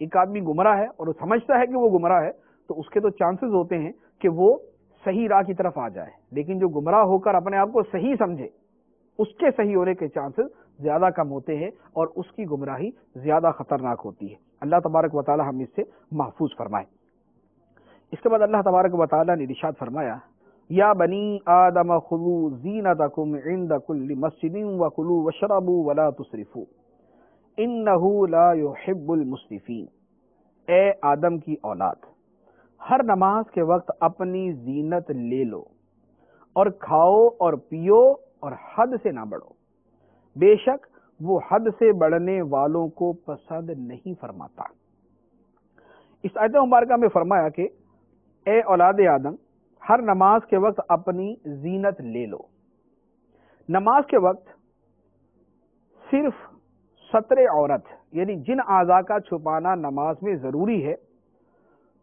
ایک آدمی گمراہ ہے اور وہ سمجھتا ہے کہ وہ گمراہ ہے تو اس کے تو چانسز ہوتے ہیں کہ وہ صحیح راہ کی طرف آ جائے، لیکن جو گمراہ ہو کر اپنے آپ کو صحیح سمجھے اس کے صحیح ہونے کے چانسز زیادہ کم ہوتے ہیں اور اس کی گمراہی زیادہ خطرناک ہوتی ہے۔ اللہ تبارک و تعالی ہم اس سے محفوظ فرمائے۔ اس کے بعد اللہ تبارک و تعالی نے ارشاد فرمایا یا بنی آدم خذوا زینتکم عند کل مسجد وکلوا واشربوا ولا تسرفوا انہ لا یحب المسرفین۔ اے آدم کی اولاد، ہر نماز کے وقت اپنی زینت لے لو اور کھاؤ اور پیو اور حد سے نہ بڑھو، بے شک وہ حد سے بڑھنے والوں کو پسند نہیں فرماتا۔ اس آیت مبارکہ میں فرمایا کہ اے اولاد آدم، ہر نماز کے وقت اپنی زینت لے لو۔ نماز کے وقت صرف ستر عورت یعنی جن اعضاء کا چھپانا نماز میں ضروری ہے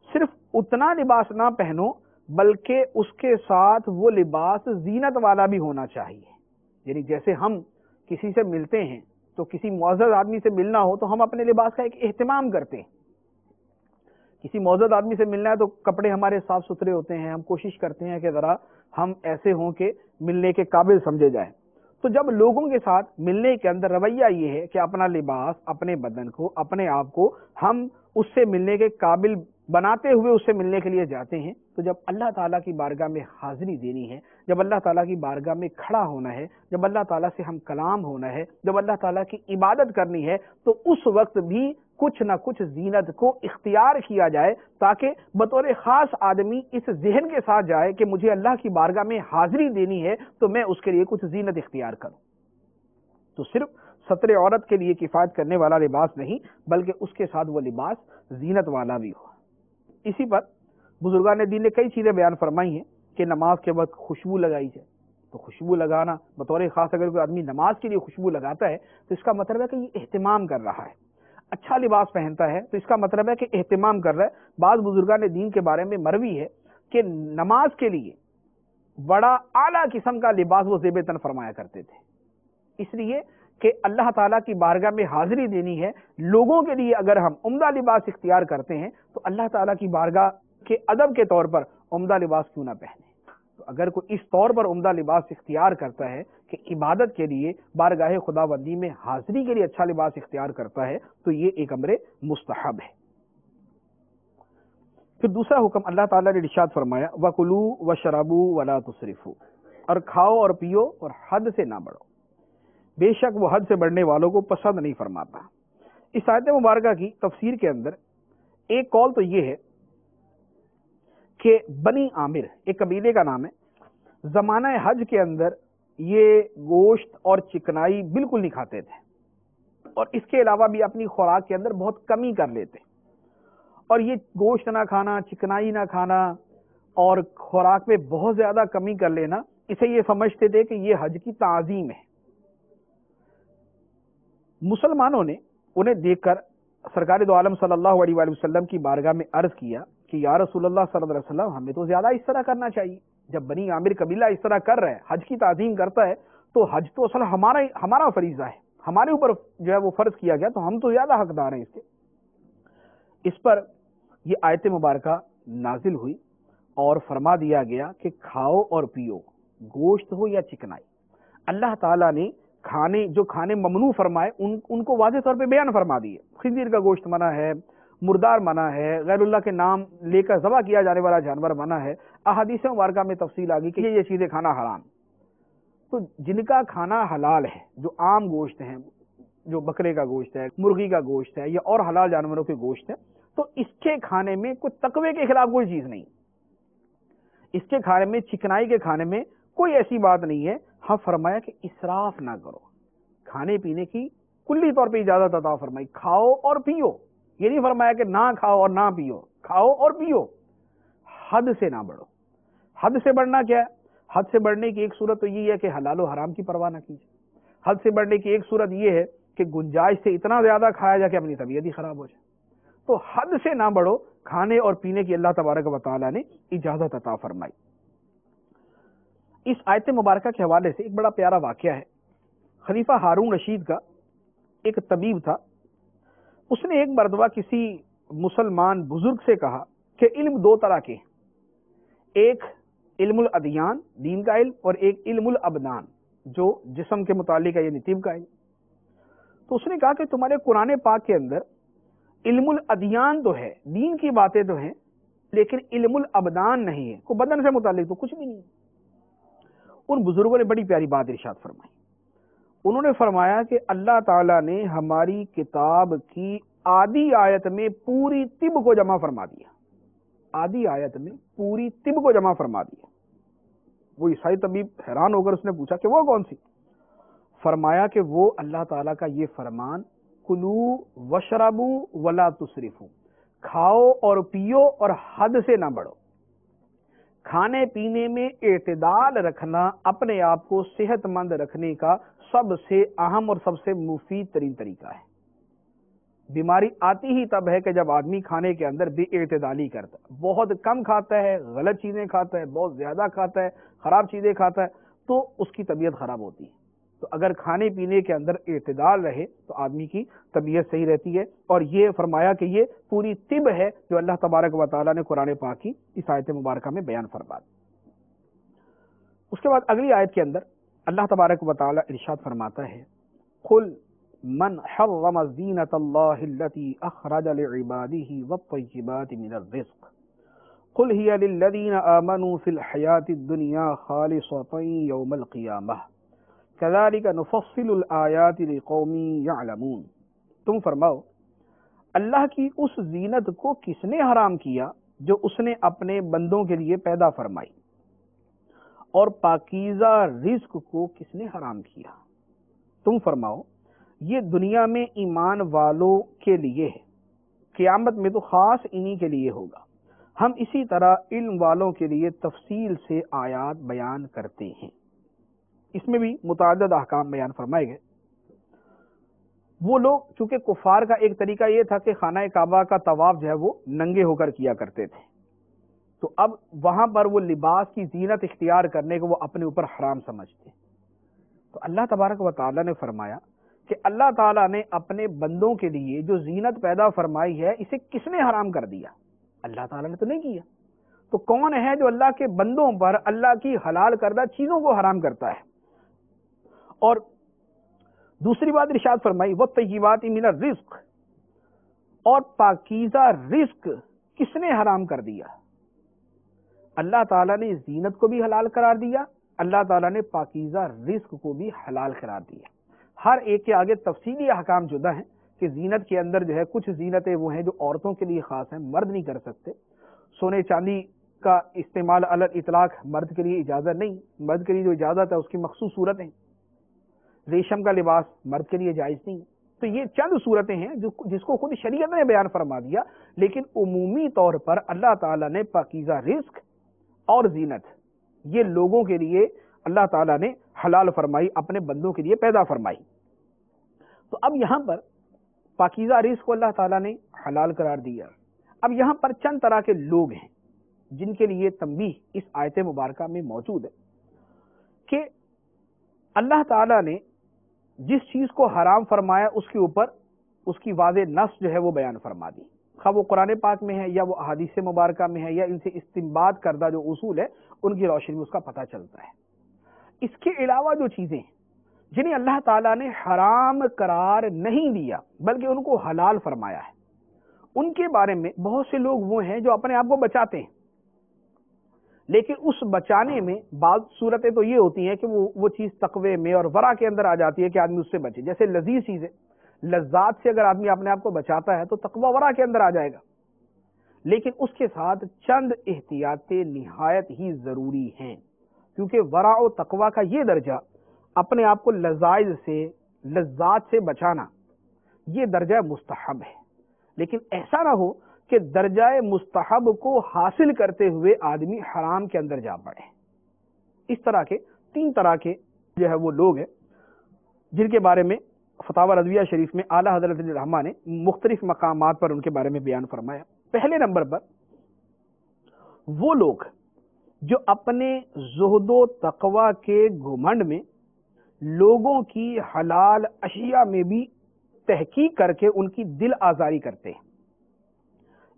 صرف اتنا لباس نہ پہنو بلکہ اس کے ساتھ وہ لباس زینت والا بھی ہونا چاہیے۔ یعنی جیسے ہم کسی سے ملتے ہیں تو کسی معزز آدمی سے ملنا ہو تو ہم اپنے لباس کا ایک اہتمام کرتے ہیں۔ کسی معزز آدمی سے ملنا ہے تو کپڑے ہمارے صاف ستھرے ہوتے ہیں، ہم کوشش کرتے ہیں کہ ذرا ہم ایسے ہوں کہ ملنے کے قابل سمجھے جائیں۔ تو جب لوگوں کے ساتھ ملنے کے اندر رویہ یہ ہے کہ اپنا لباس، اپنے بدن کو، اپنے آپ کو ہم اس سے ملنے کے قابل بناتے ہوئے اس سے ملنے کے لیے جاتے ہیں، تو جب اللہ تعالیٰ کی بارگاہ میں حاضری دینی ہے، جب اللہ تعالیٰ کی بارگاہ میں کھڑا ہونا ہے، جب اللہ تعالیٰ سے ہم کلام ہونا ہے، جب اللہ تعالیٰ کی عبادت کرنی ہے، تو اس وقت بھی کچھ نہ کچھ زینت کو اختیار کیا جائے تاکہ بطور خاص آدمی اس ذہن کے ساتھ جائے کہ مجھے اللہ کی بارگاہ میں حاضری دینی ہے تو میں اس کے لیے کچھ زینت اختیار کروں۔ تو صرف ستر عورت کے لیے کفایت کرنے والا لباس نہیں بلکہ اس کے ساتھ وہ لباس زینت والا بھی ہو۔ اسی پر بزرگان دین نے کئی چیزیں بیان فرمائی ہیں کہ نماز کے وقت خوشبو لگائی جائے، تو خوشبو لگانا بطور خاص اگر کوئی آدمی نماز کے لیے خوشبو لگاتا ہے تو اس کا مطلب ہے کہ یہ اہتمام کر رہا ہے، اچھا لباس پہنتا ہے تو اس کا مطلب ہے کہ اہتمام کر رہا ہے۔ بعض بزرگان دین کے بارے میں مروی ہے کہ نماز کے لیے بڑا اعلیٰ قسم کا لباس وہ زیب تن فرمایا کرتے تھے، اس لیے کہ اللہ تعالیٰ کی بارگاہ میں حاضری دینی ہے۔ لوگوں کے لیے اگر ہم عمدہ لباس اختیار کرتے ہیں تو اللہ تعالیٰ کی بارگاہ کے ادب کے طور پر عمدہ لباس کیوں نہ پہنے۔ تو اگر کوئی اس طور پر عمدہ لباس اختیار کرتا ہے کہ عبادت کے لیے بارگاہ خداوندی میں حاضری کے لیے اچھا لباس اختیار کرتا ہے تو یہ ایک امر مستحب ہے۔ پھر دوسرا حکم اللہ تعالیٰ نے ارشاد فرمایا وَكُلُوا وَاشْرَبُوا وَلَا تُسْرِفُوا، اور کھاؤ اور پیو اور حد سے نہ بڑھو، بے شک وہ حد سے بڑھنے والوں کو پسند نہیں فرماتا۔ اس آیت مبارکہ کی تفسیر کے اندر ایک قول تو یہ ہے کہ بنی عامر ایک قبیلے کا نام ہے، زمانہ حج کے اندر یہ گوشت اور چکنائی بالکل نہیں کھاتے تھے، اور اس کے علاوہ بھی اپنی خوراک کے اندر بہت کمی کر لیتے، اور یہ گوشت نہ کھانا، چکنائی نہ کھانا اور خوراک میں بہت زیادہ کمی کر لینا، اسے یہ سمجھتے تھے کہ یہ حج کی تعظیم ہے۔ مسلمانوں نے انہیں دیکھ کر سرکار دو عالم صلی اللہ علیہ وآلہ وسلم کی بارگاہ میں عرض کیا کہ یا رسول اللہ صلی اللہ علیہ وسلم، ہمیں تو زیادہ اس طرح کرنا چاہیے۔ جب بنی عامر قبیلہ اس طرح کر رہا ہے، حج کی تعظیم کرتا ہے، تو حج تو اصل ہمارا فریضہ ہے، ہمارے اوپر جو ہے وہ فرض کیا گیا، تو ہم تو زیادہ حقدار ہیں اس کے۔ اس پر یہ آیت مبارکہ نازل ہوئی اور فرما دیا گیا کہ کھاؤ اور پیو، گوشت ہو یا چکنائی۔ اللہ تعالیٰ نے کھانے ممنوع فرمائے ان کو واضح طور پہ بیان فرما دیے۔ خنزیر کا گوشت منع ہے، مردار منع ہے، غیر اللہ کے نام لے کر ذبح کیا جانے والا جانور منع ہے۔ احادیث مبارکہ میں تفصیل آ گئی کہ یہ چیزیں کھانا حرام۔ تو جن کا کھانا حلال ہے، جو عام گوشت ہیں، جو بکرے کا گوشت ہے، مرغی کا گوشت ہے یا اور حلال جانوروں کے گوشت ہے، تو اس کے کھانے میں کوئی تقوی کے خلاف کوئی چیز نہیں، اس کے کھانے میں، چکنائی کے کھانے میں کوئی ایسی بات نہیں ہے۔ ہاں فرمایا کہ اسراف نہ کرو، کھانے پینے کی کلی طور پہ اجازت عطا فرمائی، کھاؤ اور پیو، یہ نہیں فرمایا کہ نہ کھاؤ اور نہ پیو، کھاؤ اور پیو، حد سے نہ بڑھو۔ حد سے بڑھنا کیا ہے؟ حد سے بڑھنے کی ایک صورت تو یہ ہے کہ حلال و حرام کی پرواہ نہ کیجیے۔ حد سے بڑھنے کی ایک صورت یہ ہے کہ گنجائش سے اتنا زیادہ کھایا جائے کہ اپنی طبیعت ہی خراب ہو جائے۔ تو حد سے نہ بڑھو، کھانے اور پینے کی اللہ تبارک و تعالیٰ نے اجازت عطا فرمائی۔ اس آیت مبارکہ کے حوالے سے ایک بڑا پیارا واقعہ ہے۔ خلیفہ ہارون رشید کا ایک طبیب تھا، اس نے ایک مرتبہ کسی مسلمان بزرگ سے کہا کہ علم دو طرح کے، ایک علم الادیان دین کا علم، اور ایک علم الابدان جو جسم کے متعلق ہے، یعنی طب کا علم۔ تو اس نے کہا کہ تمہارے قرآن پاک کے اندر علم الادیان تو ہے، دین کی باتیں تو ہیں، لیکن علم الابدان نہیں ہے، کوئی بدن سے متعلق تو کچھ بھی نہیں ہے۔ ان بزرگوں نے بڑی پیاری بات ارشاد فرمائی، انہوں نے فرمایا کہ اللہ تعالیٰ نے ہماری کتاب کی آدھی آیت میں پوری طب کو جمع فرما دیا، آدھی آیت میں پوری طب کو جمع فرما دیا۔ وہ عیسائی طبیب حیران ہو کر اس نے پوچھا کہ وہ کون سی؟ فرمایا کہ وہ اللہ تعالیٰ کا یہ فرمان کلو وشربو ولا تسرفو، کھاؤ اور پیو اور حد سے نہ بڑھو۔ کھانے پینے میں اعتدال رکھنا اپنے آپ کو صحت مند رکھنے کا سب سے اہم اور سب سے مفید ترین طریقہ ہے۔ بیماری آتی ہی تب ہے کہ جب آدمی کھانے کے اندر بے اعتدالی کرتا ہے، بہت کم کھاتا ہے، غلط چیزیں کھاتا ہے، بہت زیادہ کھاتا ہے، خراب چیزیں کھاتا ہے، تو اس کی طبیعت خراب ہوتی ہے۔ تو اگر کھانے پینے کے اندر اعتدال رہے تو آدمی کی طبیعت صحیح رہتی ہے، اور یہ فرمایا کہ یہ پوری طب ہے جو اللہ تبارک و تعالیٰ نے قرآن پاک کی اس آیت مبارکہ میں بیان فرما دی۔ اس کے بعد اگلی آیت کے اندر اللہ تبارک و تعالیٰ ارشاد فرماتا ہے قل من حرم زینۃ اللہ التی اخرج لعباده والطیبات من الرزق قل هي للذین آمنوا فی الحیاة الدنیا خالصۃ یوم القیامہ کذالک نفصل الآیات لقوم یعلمون۔ تم فرماؤ اللہ کی اس زینت کو کس نے حرام کیا جو اس نے اپنے بندوں کے لیے پیدا فرمائی، اور پاکیزہ رزق کو کس نے حرام کیا؟ تم فرماؤ یہ دنیا میں ایمان والوں کے لیے ہے، قیامت میں تو خاص انہی کے لیے ہوگا۔ ہم اسی طرح علم والوں کے لیے تفصیل سے آیات بیان کرتے ہیں۔ اس میں بھی متعدد احکام بیان فرمائے گئے۔ وہ لوگ چونکہ کفار کا ایک طریقہ یہ تھا کہ خانہ کعبہ کا طواف جو ہے وہ ننگے ہو کر کیا کرتے تھے، تو اب وہاں پر وہ لباس کی زینت اختیار کرنے کو وہ اپنے اوپر حرام سمجھتے۔ تو اللہ تبارک و تعالیٰ نے فرمایا کہ اللہ تعالیٰ نے اپنے بندوں کے لیے جو زینت پیدا فرمائی ہے اسے کس نے حرام کر دیا؟ اللہ تعالیٰ نے تو نہیں کیا۔ تو کون ہے جو اللہ کے بندوں پر اللہ کی حلال کردہ چیزوں کو حرام کرتا ہے؟ اور دوسری بات ارشاد فرمائی وَالطَّیِّبَاتِ مِنَ الرِّزْقِ، اور پاکیزہ رزق کس نے حرام کر دیا؟ اللہ تعالیٰ نے زینت کو بھی حلال قرار دیا، اللہ تعالیٰ نے پاکیزہ رزق کو بھی حلال قرار دیا۔ ہر ایک کے آگے تفصیلی احکام جدا ہیں کہ زینت کے اندر جو ہے کچھ زینتیں وہ ہیں جو عورتوں کے لیے خاص ہیں، مرد نہیں کر سکتے۔ سونے چاندی کا استعمال علی الاطلاق مرد کے لیے اجازت نہیں، مرد کے لیے جو اجازت ہے اس کی مخصوص صورتیں۔ ریشم کا لباس مرد کے لیے جائز نہیں۔ تو یہ چند صورتیں ہیں جس کو خود شریعت نے بیان فرما دیا، لیکن عمومی طور پر اللہ تعالیٰ نے پاکیزہ رزق اور زینت یہ لوگوں کے لیے اللہ تعالیٰ نے حلال فرمائی، اپنے بندوں کے لیے پیدا فرمائی۔ تو اب یہاں پر پاکیزہ رزق کو اللہ تعالیٰ نے حلال قرار دیا۔ اب یہاں پر چند طرح کے لوگ ہیں جن کے لیے تنبیہ اس آیت مبارکہ میں موجود ہے کہ اللہ تعالیٰ نے جس چیز کو حرام فرمایا اس کے اوپر اس کی واضح نص جو ہے وہ بیان فرما دی، خواہ وہ قرآن پاک میں ہے یا وہ احادیث مبارکہ میں ہے یا ان سے استنباط کردہ جو اصول ہے ان کی روشنی میں اس کا پتہ چلتا ہے۔ اس کے علاوہ جو چیزیں جنہیں اللہ تعالیٰ نے حرام قرار نہیں دیا بلکہ ان کو حلال فرمایا ہے، ان کے بارے میں بہت سے لوگ وہ ہیں جو اپنے آپ کو بچاتے ہیں، لیکن اس بچانے میں بعض صورتیں تو یہ ہوتی ہیں کہ وہ چیز تقوی میں اور ورع کے اندر آ جاتی ہے کہ آدمی اس سے بچے۔ جیسے لذیذ چیزیں، لذات سے اگر آدمی اپنے آپ کو بچاتا ہے تو تقوی ورع کے اندر آ جائے گا، لیکن اس کے ساتھ چند احتیاطیں نہایت ہی ضروری ہیں، کیونکہ ورع و تقوی کا یہ درجہ اپنے آپ کو لذائذ سے لذات سے بچانا یہ درجہ مستحب ہے، لیکن ایسا نہ ہو کہ درجہ مستحب کو حاصل کرتے ہوئے آدمی حرام کے اندر جا پڑے۔ اس طرح کے تین طرح کے جو ہے وہ لوگ ہیں جن کے بارے میں فتاوی رضویہ شریف میں اعلیٰ حضرت الرحمٰ نے مختلف مقامات پر ان کے بارے میں بیان فرمایا۔ پہلے نمبر پر وہ لوگ جو اپنے زہد و تقوی کے گھمنڈ میں لوگوں کی حلال اشیاء میں بھی تحقیق کر کے ان کی دل آزاری کرتے ہیں،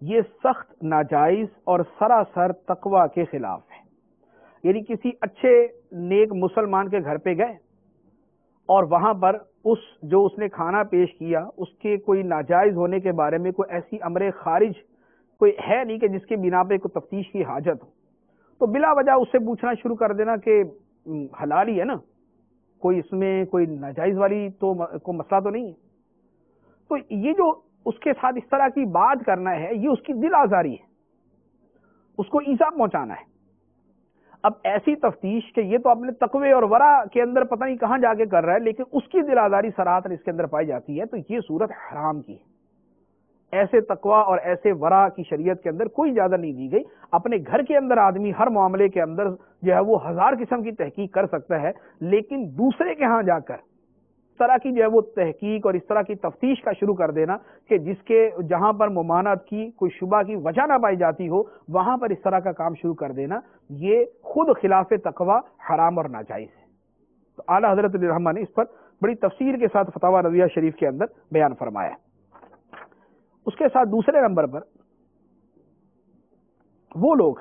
یہ سخت ناجائز اور سراسر تقوی کے خلاف ہے۔ یعنی کسی اچھے نیک مسلمان کے گھر پہ گئے اور وہاں پر اس نے کھانا پیش کیا اس کے کوئی ناجائز ہونے کے بارے میں کوئی ایسی امر خارج کوئی ہے نہیں کہ جس کے بنا پہ کوئی تفتیش کی حاجت ہو، تو بلا وجہ اس سے پوچھنا شروع کر دینا کہ حلال ہی ہے نا، کوئی اس میں کوئی ناجائز والی تو کوئی مسئلہ تو نہیں ہے، تو یہ جو اس کے ساتھ اس طرح کی بات کرنا ہے یہ اس کی دل آزاری ہے، اس کو ایذا پہنچانا ہے۔ اب ایسی تفتیش کہ یہ تو اپنے تقوی اور ورع کے اندر پتہ نہیں کہاں جا کے کر رہا ہے، لیکن اس کی دل آزاری صراحتاً اس کے اندر پائی جاتی ہے، تو یہ صورت حرام کی ہے۔ ایسے تقوی اور ایسے ورع کی شریعت کے اندر کوئی اجازت نہیں دی گئی۔ اپنے گھر کے اندر آدمی ہر معاملے کے اندر جو ہے وہ ہزار قسم کی تحقیق کر سکتا ہے، لیکن دوسرے کے ہاں جا کر اس طرح کی جو ہے وہ تحقیق اور اس طرح کی تفتیش کا شروع کر دینا کہ جس کے جہاں پر ممانعت کی کوئی شبہ کی وجہ نہ پائی جاتی ہو وہاں پر اس طرح کا کام شروع کر دینا، یہ خود خلاف تقوی حرام اور ناجائز ہے۔ تو اعلیٰ حضرت الرحمٰ نے اس پر بڑی تفصیل کے ساتھ فتاوی رضویہ شریف کے اندر بیان فرمایا۔ اس کے ساتھ دوسرے نمبر پر وہ لوگ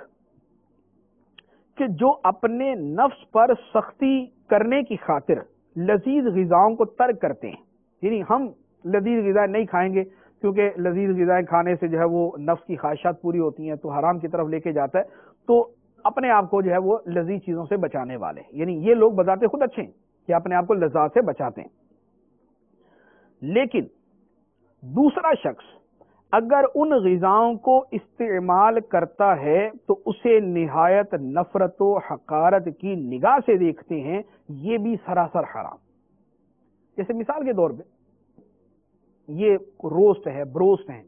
کہ جو اپنے نفس پر سختی کرنے کی خاطر لذیذ غذاؤں کو ترک کرتے ہیں، یعنی ہم لذیذ غذائیں نہیں کھائیں گے کیونکہ لذیذ غذائیں کھانے سے جو ہے وہ نفس کی خواہشات پوری ہوتی ہیں تو حرام کی طرف لے کے جاتا ہے، تو اپنے آپ کو جو ہے وہ لذیذ چیزوں سے بچانے والے، یعنی یہ لوگ بذات خود اچھے ہیں کہ اپنے آپ کو لذات سے بچاتے ہیں۔ لیکن دوسرا شخص اگر ان غذاؤں کو استعمال کرتا ہے تو اسے نہایت نفرت و حقارت کی نگاہ سے دیکھتے ہیں، یہ بھی سراسر حرام، جیسے مثال کے طور پہ یہ روسٹ ہے، بروسٹ ہیں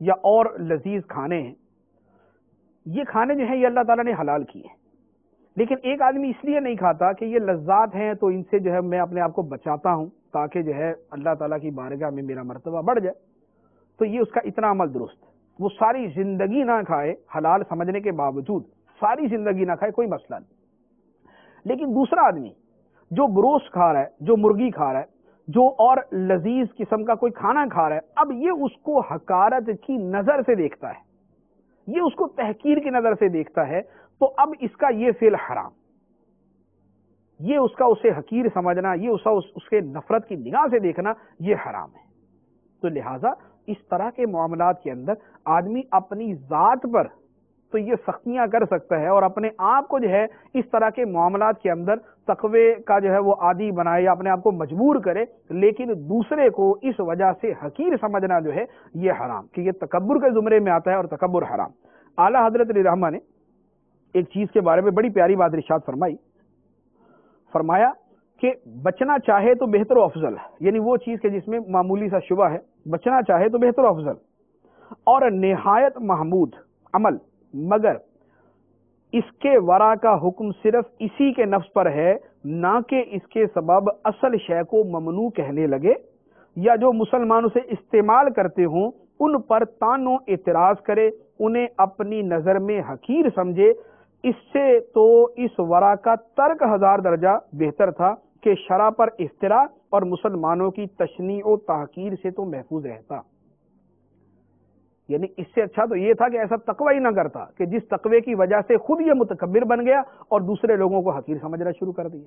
یا اور لذیذ کھانے ہیں، یہ کھانے جو ہیں یہ اللہ تعالیٰ نے حلال کیے ہیں، لیکن ایک آدمی اس لیے نہیں کھاتا کہ یہ لذات ہیں تو ان سے جو ہے میں اپنے آپ کو بچاتا ہوں تاکہ جو ہے اللہ تعالیٰ کی بارگاہ میں میرا مرتبہ بڑھ جائے، تو یہ اس کا اتنا عمل درست ہے۔ وہ ساری زندگی نہ کھائے حلال سمجھنے کے باوجود، ساری زندگی نہ کھائے، کوئی مسئلہ نہیں، لیکن دوسرا آدمی جو بروسٹ کھا رہا ہے، جو مرغی کھا رہا ہے، جو اور لذیذ قسم کا کوئی کھانا کھا رہا ہے، اب یہ اس کو حقارت کی نظر سے دیکھتا ہے، یہ اس کو تحقیر کی نظر سے دیکھتا ہے، تو اب اس کا یہ فعل حرام، یہ اس کا اسے حقیر سمجھنا، یہ اس کے نفرت کی نگاہ سے دیکھنا، یہ حرام ہے۔ تو لہٰذا اس طرح کے معاملات کے اندر آدمی اپنی ذات پر تو یہ سختیاں کر سکتا ہے اور اپنے آپ کو جو ہے اس طرح کے معاملات کے اندر تقوی کا جو ہے وہ عادی بنائے یا اپنے آپ کو مجبور کرے، لیکن دوسرے کو اس وجہ سے حقیر سمجھنا جو ہے یہ حرام، کہ یہ تکبر کے زمرے میں آتا ہے اور تکبر حرام۔ اعلیٰ حضرت علیہ رحمہ نے ایک چیز کے بارے میں بڑی پیاری بات ارشاد فرمایا کہ بچنا چاہے تو بہتر و افضل، یعنی وہ چیز کہ جس میں معمولی سا شبہ ہے، بچنا چاہے تو بہتر و افضل اور نہایت محمود عمل، مگر اس کے ورا کا حکم صرف اسی کے نفس پر ہے، نہ کہ اس کے سبب اصل شے کو ممنوع کہنے لگے یا جو مسلمانوں سے استعمال کرتے ہوں ان پر تان و اعتراض کرے، انہیں اپنی نظر میں حقیر سمجھے۔ اس سے تو اس ورا کا ترک 1000 درجہ بہتر تھا کہ شرع پر افتراء اور مسلمانوں کی تشنیع و تحقیر سے تو محفوظ رہتا۔ یعنی اس سے اچھا تو یہ تھا کہ ایسا تقوی ہی نہ کرتا کہ جس تقوی کی وجہ سے خود یہ متکبر بن گیا اور دوسرے لوگوں کو حقیر سمجھنا شروع کر دیا،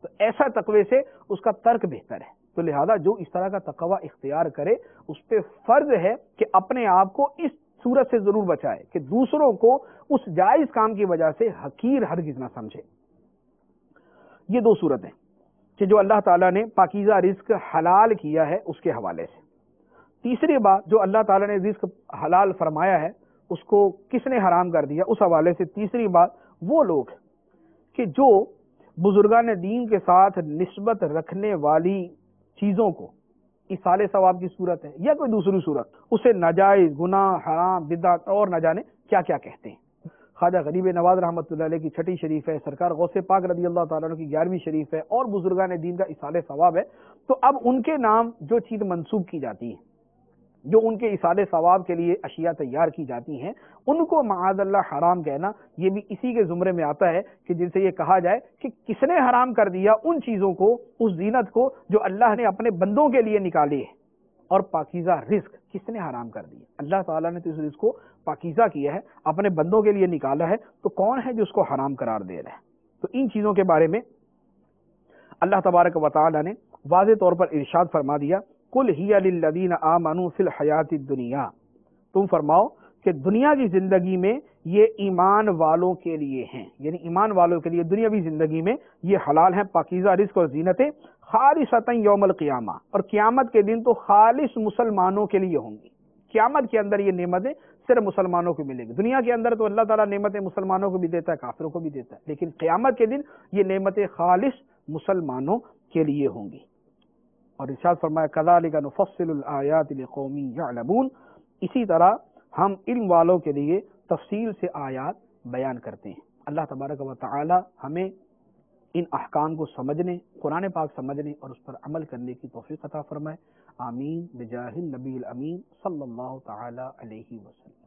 تو ایسا تقوی سے اس کا ترک بہتر ہے۔ تو لہذا جو اس طرح کا تقوی اختیار کرے اس پہ فرض ہے کہ اپنے آپ کو اس صورت سے ضرور بچائے کہ دوسروں کو اس جائز کام کی وجہ سے حقیر ہرگز نہ سمجھے۔ یہ دو صورتیں کہ جو اللہ تعالیٰ نے پاکیزہ رزق حلال کیا ہے اس کے حوالے سے۔ تیسری بات جو اللہ تعالیٰ نے رزق حلال فرمایا ہے اس کو کس نے حرام کر دیا، اس حوالے سے تیسری بات وہ لوگ کہ جو بزرگان دین کے ساتھ نسبت رکھنے والی چیزوں کو ایصال ثواب کی صورت ہے یا کوئی دوسری صورت اسے ناجائز، گناہ، حرام، بدعت اور نہ جانے کیا کیا کہتے ہیں۔ خواجہ غریب نواز رحمۃ اللہ علیہ کی چھٹی شریف ہے، سرکار غوث پاک رضی اللہ تعالیٰ عنہ کی 11ویں شریف ہے اور بزرگان دین کا ایصال ثواب ہے، تو اب ان کے نام جو چیز منسوب کی جاتی ہے، جو ان کے ایصال ثواب کے لیے اشیاء تیار کی جاتی ہیں، ان کو معاذ اللہ حرام کہنا یہ بھی اسی کے زمرے میں آتا ہے کہ جن سے یہ کہا جائے کہ کس نے حرام کر دیا ان چیزوں کو، اس زینت کو جو اللہ نے اپنے بندوں کے لیے نکالی ہے، اور پاکیزہ رزق کس نے حرام کر دیا؟ اللہ تعالیٰ نے تو اس رزق کو پاکیزہ کیا ہے، اپنے بندوں کے لیے نکالا ہے، تو کون ہے جو اس کو حرام قرار دے رہا ہے؟ تو ان چیزوں کے بارے میں اللہ تبارک و تعالیٰ نے واضح طور پر ارشاد فرما دیا، قل ہی للذین آمنوا فی الحیات الدنیا، تم فرماؤ کہ دنیا کی زندگی میں یہ ایمان والوں کے لیے ہیں، یعنی ایمان والوں کے لیے دنیاوی زندگی میں یہ حلال ہیں پاکیزہ رزق اور زینتیں، خالصۃ یوم القیامہ، اور قیامت کے دن تو خالص مسلمانوں کے لیے ہوں گی۔ قیامت کے اندر یہ نعمتیں صرف مسلمانوں کو ملیں گی۔ دنیا کے اندر تو اللہ تعالیٰ نعمتیں مسلمانوں کو بھی دیتا ہے، کافروں کو بھی دیتا ہے، لیکن قیامت کے دن یہ نعمتیں خالص مسلمانوں کے لیے ہوں گی۔ اور ارشاد فرمایا کذالک نفصل الآیات لقوم یعلمون، اسی طرح ہم علم والوں کے لیے تفصیل سے آیات بیان کرتے ہیں۔ اللہ تبارک و تعالی ہمیں ان احکام کو سمجھنے، قرآن پاک سمجھنے اور اس پر عمل کرنے کی توفیق عطا فرمائے، آمین بجاہ النبی الامین صلی اللہ تعالی علیہ وسلم۔